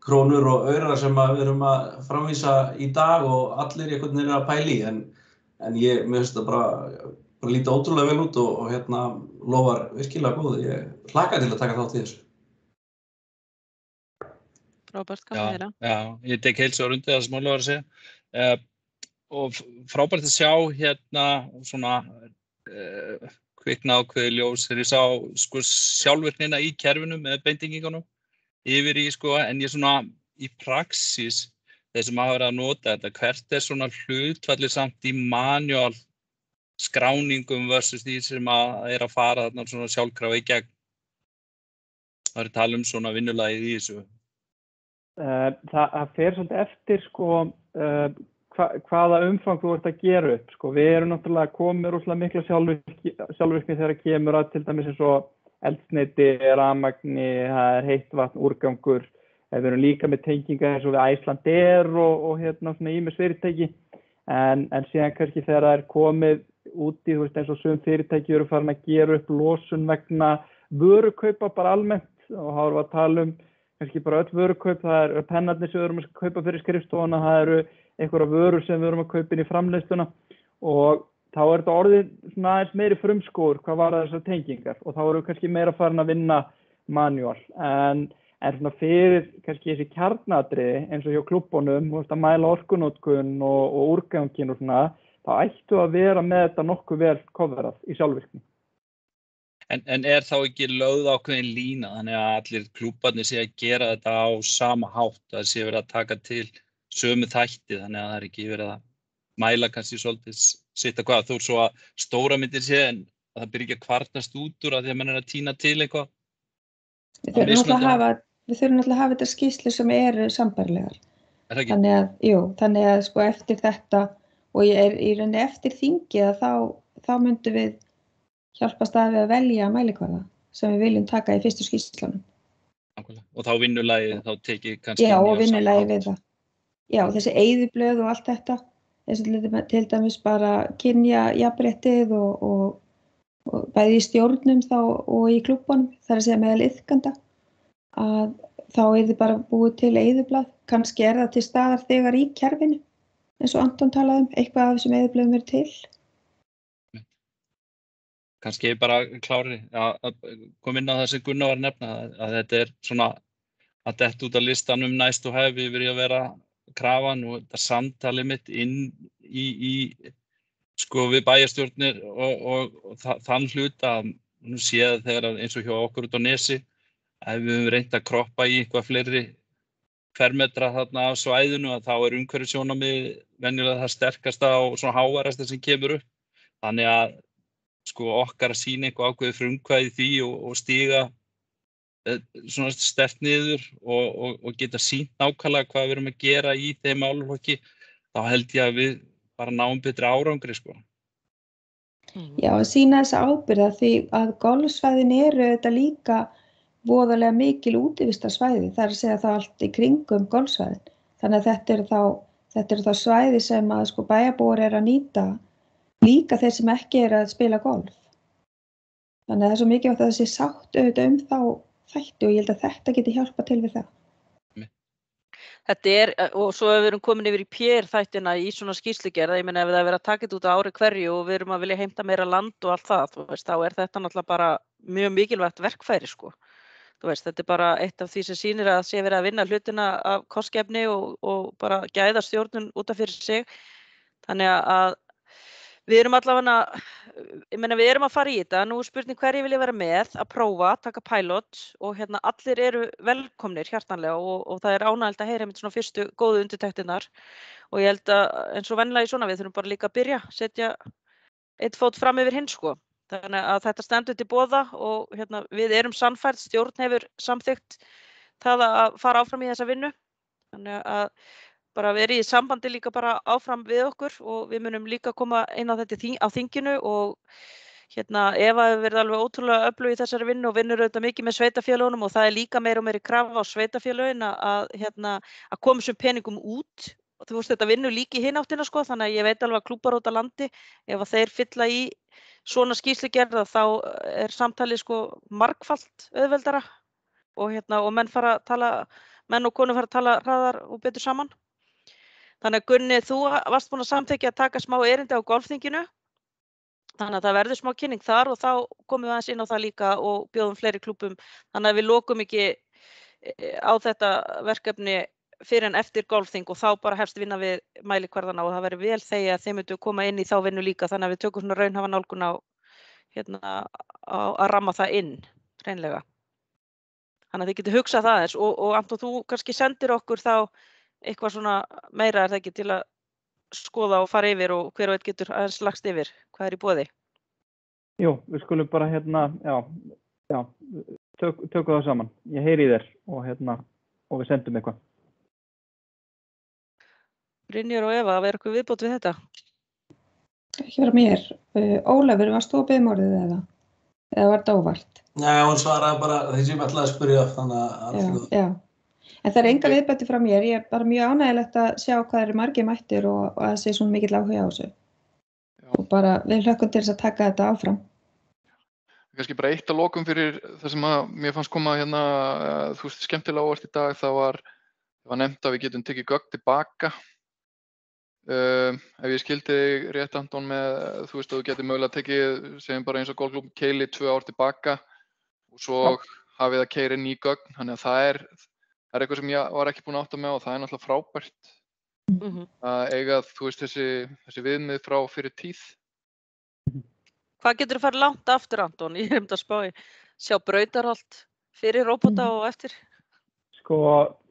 [SPEAKER 7] krónur og aurar sem við erum að framvísa í dag og allir einhvern veginn að pæla í, en mér finnst það bara líta ótrúlega vel út og lofar virkilega góð. Ég hlakka til að taka þátt í þessu.
[SPEAKER 3] Frábært, gaman að heyra.
[SPEAKER 8] Já, ég tek heilsugar undir það sem Óli var að segja. Og frábært að sjá svona kvikna ákveðið ljós þegar ég sá sjálfvirknina í kerfinu með beintengingunum yfir í en ég svona í praxis þeir sem hafa verið að nota þetta, hvert svona hlutfallið samt í manual skráningum versus því sem að fara þarna svona sjálfkrafa í gegn. Það tala svona vinnulagið í þessu.
[SPEAKER 2] Það fer svolítið eftir hvaða umfang þú ert að gera upp. Við erum náttúrulega komið rosalega mikla sjálfvirkni þegar kemur að til dæmis eins og eldsneyti, rafmagni, það heitt vatn, úrgangur. Við erum líka með tengingar eins og við Icelandair og svona ýmis fyrirtæki. En síðan kannski þegar það komið út í, eins og sum fyrirtæki eru farin að gera upp losun vegna vörukaupa bara almennt og þá erum við að tala kannski bara öll vörukaup, það pennarnir sem við erum að kaupa fyrir skrifstofuna, það eru einhverja vörur sem við erum að kaupa inn í framleiðsluna og þá þetta orðið svona aðeins meiri frumskógur hvað var þessar tengingar og þá erum við kannski meira farin að vinna manual en svona fyrir kannski þessi kjarnatriði eins og hjá klúbunum, að mæla orkunotkun og úrgangin og svona, þá ættu að vera með þetta nokkuð vel coverað í sjálfvirkni.
[SPEAKER 8] En þá ekki lögð ákveðin lína þannig að allir klúbbarnir sé að gera þetta á sama hátt, það sé verið að taka til sömu þætti þannig að það ekki verið að mæla kannski svolítið sitt að hvað, þó svo að stóra myndir sé en að það byrja ekki að kvartast út úr að því að mann að tína til eitthvað.
[SPEAKER 1] Við þurfum náttúrulega að hafa þetta skýrslu sem eru sambærilegar. Þannig að sko eftir þetta og ég í rauninni eftir þingið að þá myndum við hjálpast að við að velja mælikvarða sem við viljum taka í fyrstu skýrslunum.
[SPEAKER 8] Og þá vinnulagið þá tekið kannski
[SPEAKER 1] og vinnulagið við það. Já, þessi eyðublöð og allt þetta, til dæmis bara kynjajafnréttið og bæði í stjórnum þá og í klúbunum, það að segja meðal iðkenda, að þá þið bara búið til eyðublað. Kannski það til staðar þegar í kerfinu, eins og Anton talaði eitthvað af þessum eyðublöðum til.
[SPEAKER 8] Kannski bara klári að koma inn á það sem Gunnar var að nefna að þetta svona að detta út af listanum nice to have yfir í að vera krafan og þetta samtalið mitt inn í sko við bæjarstjórnir og þann hluta að nú séð þegar eins og hjá okkur út á Nesi að við höfum reynt að kroppa í eitthvað fleiri fermetra þarna á svæðinu að þá umhverfissjónarmið venjulega það sterkasta og svona háværasta sem kemur upp. Þannig að sko okkar að sýna eitthvað ákveðið frumkvæði því og stíga svona sterkt niður og geta sýnt nákvæmlega hvað við erum að gera í þeim málaflokki, þá held ég að við bara náum betri árangri sko.
[SPEAKER 1] Já, að sýna þessa ábyrgð því að golfsvæðin eru þetta líka voðalega mikil útivistarsvæði, það að segja það allt í kringum golfsvæðin. Þannig að þetta eru þá svæði sem að sko bæjarbúar eru að nýta líka þeir sem ekki eru að spila golf. Þannig að það er svo mikilvægt að það sé sátt auðvitað þá þætti og ég held að þetta geti hjálpað til við það.
[SPEAKER 3] Þetta og svo ef við erum komin yfir í PR-þættina í svona skýrslugerð, ég meina ef það er verið að taka þetta út á ári hverju og við erum að vilja heimta meira land og allt það, þá þetta náttúrulega bara mjög mikilvægt verkfæri sko. Þetta er bara eitt af því sem sýnir að sé verið að vinna hlutina af kostgæfni og bara gæða stjórnun út af fyrir sig. Þannig að við erum allavega, ég meina við erum að fara í þetta, nú er spurning hverju vilja vera með að prófa, taka pilot og allir eru velkomnir hjartanlega og það er ánægilegt að heyra svona fyrstu góðu undirtektirnar og ég held að eins og venjulega í svona við þurfum bara líka að byrja, setja eitt fót fram yfir hinn sko. Þannig að þetta stendur til boða og við erum sannfærð, stjórn hefur samþykkt það að fara áfram í þessa vinnu, þannig að bara verið í sambandi líka bara áfram við okkur og við munum líka koma inn á þetta á þinginu og Eva hefur verið alveg ótrúlega öflug í þessari vinnu og vinnur auðvitað mikið með sveitarfélögunum og það er líka meira og meiri krafa á sveitarfélögin að koma þessum peningum út og þú veist þetta vinnur líka í hinn áttina sko þannig að ég veit alveg að klúbbar út á landi ef að þeir fylla í svona skýrslugerð þá er samtalið sko margfalt auðveldara og menn og konur fara að tala hraðar og betur saman. Þannig að Gunni, þú varst búin að samþykkja að taka smá erindi á golfþinginu. Þannig að það verður smá kynning þar og þá komum við aðeins inn á það líka og bjóðum fleiri klúbbum. Þannig að við lokum ekki á þetta verkefni fyrir en eftir golfþing og þá bara hefst vinna við mælikvarðana og það verður vel þegar þeim myndu koma inn í þá vinnu líka. Þannig að við tökum svona raunhafa nálgun á að ramma það inn, hreinlega. Þannig að þið getur hugsað það eins og Anton, þú kannski sendir okkur þá eitthvað svona meira er það ekki til að skoða og fara yfir og hver og einn getur aðeins lagst yfir hvað er í boði?
[SPEAKER 2] Jú, við skulum bara tökum það saman. Ég heyri í þér og við sendum eitthvað.
[SPEAKER 3] Brynjar og Eva, er eitthvað viðbót við þetta?
[SPEAKER 1] Ekki vera mér. Ólafur, varst þú að biðja um orðið eða? Eða var þetta óvart?
[SPEAKER 7] Nei, hún svaraði bara því sem ég ætlaði að spyrja, þannig að allt í góðu.
[SPEAKER 1] Já. En það enga viðbæti frá mér. Ég bara mjög ánægilegt að sjá hvað eru margir mættir og að það sé svona mikill áhuga á þessu.
[SPEAKER 4] Já.
[SPEAKER 1] Og bara við hlökkum til þess að taka þetta áfram.
[SPEAKER 4] Kannski bara eitt að lokum fyrir það sem að mér fannst koma hérna, þú veist, skemmtilega óvart í dag, það var nefnt að við getum tekið gögn tilbaka. Ef ég skildi þig rétt, Anton, með, þú veist, að þú getur mögulega tekið, segjum bara eins og golfklúbb Keili 2 ár tilbaka og svo hafið að keyra inn í gögn, þannig að það er eitthvað sem ég var ekki búinn að átta mig á og það er náttúrulega frábært að eiga, þú veist, þessi viðmið frá fyrir tíð.
[SPEAKER 3] Hvað getur þú farið langt aftur, Anton? Ég að spá í sjá brautarholt fyrir róbóta og eftir.
[SPEAKER 2] Sko,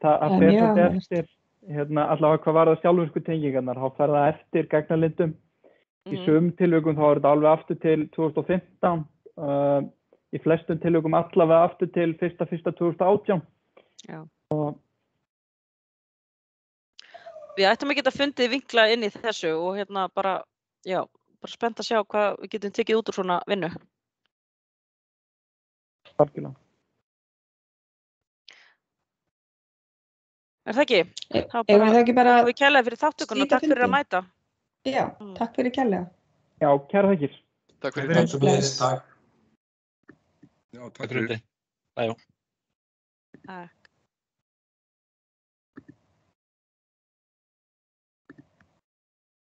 [SPEAKER 2] það fer þetta eftir, allavega hvað var það sjálfvirku tengingarnar, þá fer það eftir gagnalindum. Í sum tilvikum þá er þetta alveg aftur til 2015, í flestum tilvikum allavega aftur til 1.1.2018.
[SPEAKER 3] Já.
[SPEAKER 2] Og
[SPEAKER 3] við ættum að geta fundið vinkla inn í þessu og bara spennt að sjá hvað við getum tekið út úr svona vinnu.
[SPEAKER 2] Algjörlega.
[SPEAKER 3] Er það ekki?
[SPEAKER 1] Eigum við ekki bara
[SPEAKER 3] við kærlega fyrir þáttökuna og takk fyrir að mæta.
[SPEAKER 1] Já, takk fyrir kærlega.
[SPEAKER 2] Já, kæra þakkir.
[SPEAKER 4] Takk fyrir þetta.
[SPEAKER 7] Takk.
[SPEAKER 6] Já, takk fyrir.
[SPEAKER 8] Já.